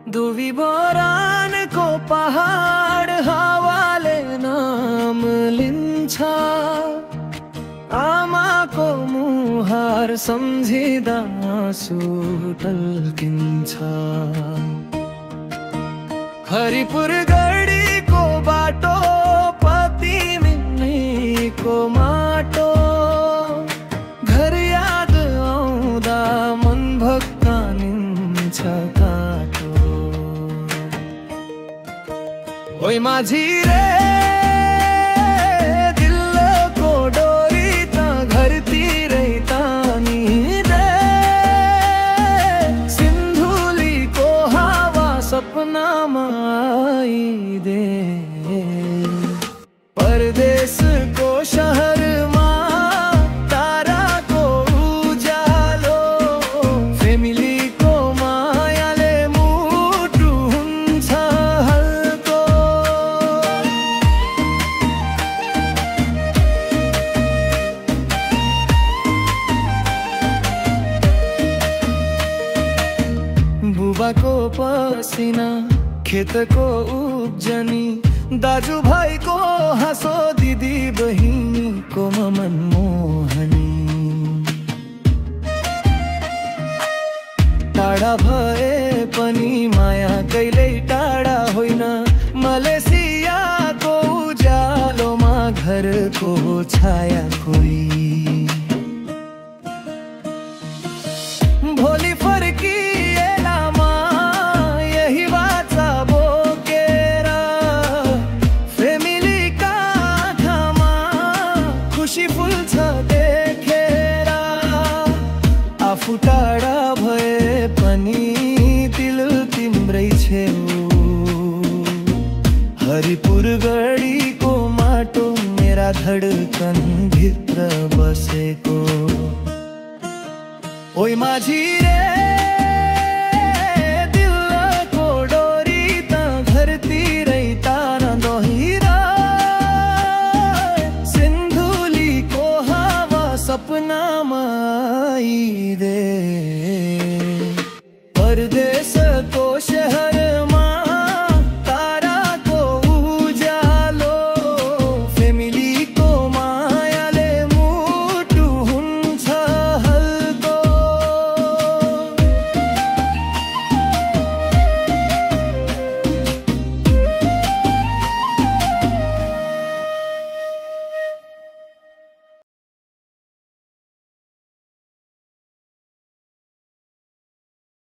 दुवी boron को पहाड हावाले नाम लिन्छ, आमाको मुहार सम्झिँदा आँसु टल्किन्छ। हरिपुर गढीको बाटो पति मिल्नेको माटो, घर याद आउँदा मन भक्कानिन्छ काटो। ओइ माझी रे दिलको डोरी त घरतिरै तानिदे, सिन्धुलीको हावा सपनामा आइदे। परदेशको शहरमा ताराको उज्यालो, फेमिलीको मायाले मुटु हुन्छ हल्को। बुबाको पसिना खेतको उब्जनी, दाजु भाइको हाँसो दिदी बहिनीको ममन मोहनी। टाढा भए पनि माया कहिल्यै टाढा होइन, मलेसियाको उज्यालोमा घरको छाया खोइ। भोलि फर्किएलामा यही बाचा बोकेर, फेमिलीका आँखामा खुसी फुल्छ देखेर। आफू टाढा भए पनि दिल तिम्रै छेउ, हरिपुर गढीको माटो मेरा धडकन भित्र बसेको। ओइ माझी रे दिलको डोरी त घरतिरै तानदो हिरा, सिन्धुलीको हावा सपनामा आइदे।